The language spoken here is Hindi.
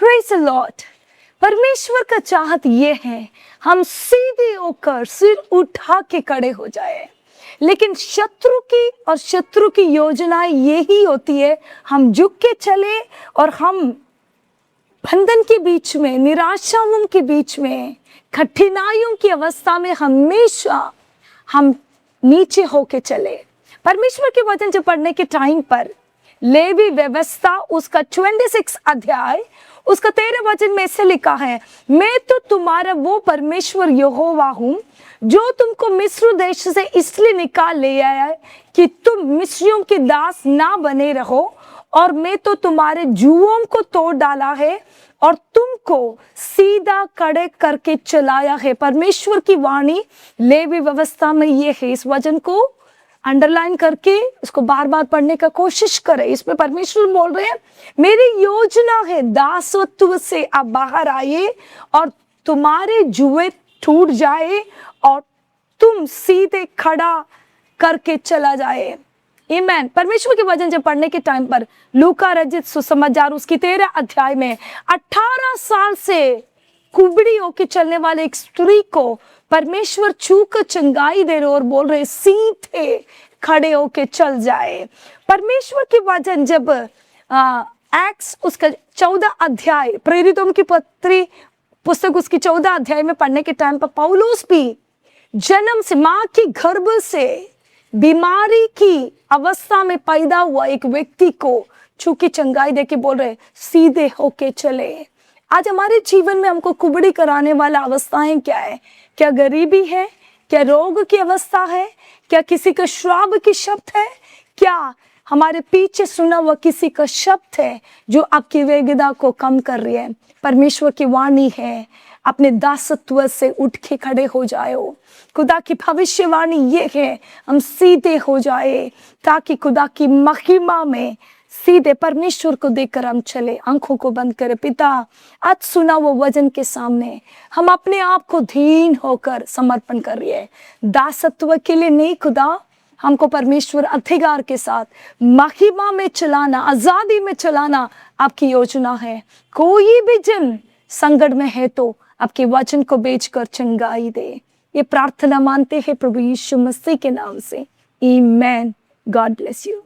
Praise the Lord. परमेश्वर का चाहत ये है हम सीधे होकर सिर उठा के खड़े हो जाए, लेकिन शत्रु की योजना यही होती है हम झुक के चले और हम बंधन के बीच में, निराशाओं के बीच में, कठिनाइयों की अवस्था में हमेशा हम नीचे होके चले। परमेश्वर के वचन जब पढ़ने के टाइम पर लेवी व्यवस्था उसका 26 अध्याय उसका 13 वचन में ऐसे लिखा है, मैं तो तुम्हारा वो परमेश्वर यहोवा हूँ जो तुमको मिस्र देश से इसलिए निकाल ले आया है कि तुम मिस्रियों के दास ना बने रहो, और मैं तो तुम्हारे जुओं को तोड़ डाला है और तुमको सीधा खड़े करके चलाया है। परमेश्वर की वाणी लेवी व्यवस्था में ये है। इस वचन को अंडरलाइन करके इसको बार बार पढ़ने का कोशिश करें। इसमें परमेश्वर बोल रहे हैं, मेरी योजना है दासत्व से आप बाहर आइए और तुम्हारे जुए टूट जाए और तुम सीधे खड़ा करके चला जाए। आमीन। परमेश्वर के वचन जब पढ़ने के टाइम पर लूका रचित सुसमाचार उसकी 13 अध्याय में 18 साल से कुबड़ी होके चलने वाले एक स्त्री को परमेश्वर छू कर चंगाई दे रहे और बोल रहे सीधे खड़े होके चल जाए। परमेश्वर के वचन जब एक्ट्स उसका 14 अध्याय, प्रेरितों की पत्री पुस्तक उसकी 14 अध्याय में पढ़ने के टाइम पर पौलुस भी जन्म से माँ की गर्भ से बीमारी की अवस्था में पैदा हुआ एक व्यक्ति को छू के चंगाई दे के बोल रहे सीधे होके चले। आज हमारे जीवन में हमको कुबड़ी कराने वाला अवस्थाएं क्या है? क्या गरीबी है? क्या रोग की अवस्था है? क्या किसी का श्राप की शब्द है? क्या हमारे पीछे सुना हुआ किसी का शब्द है जो आपकी वेदना को कम कर रही है? परमेश्वर की वाणी है, अपने दासत्व से उठ के खड़े हो जाओ। खुदा की भविष्यवाणी ये है हम सीधे हो जाए ताकि खुदा की महिमा में सीधे परमेश्वर को देखकर हम चले। आंखों को बंद करें। पिता, आज सुना वो वचन के सामने हम अपने आप को दीन होकर समर्पण कर रही है। दासत्व के लिए नहीं खुदा, हमको परमेश्वर अधिकार के साथ महिमा में चलाना, आजादी में चलाना आपकी योजना है। कोई भी जन संकट में है तो आपके वचन को बेचकर चंगाई दे। ये प्रार्थना मानते हैं प्रभु यीशु मसीह के नाम से। आमीन। God bless you.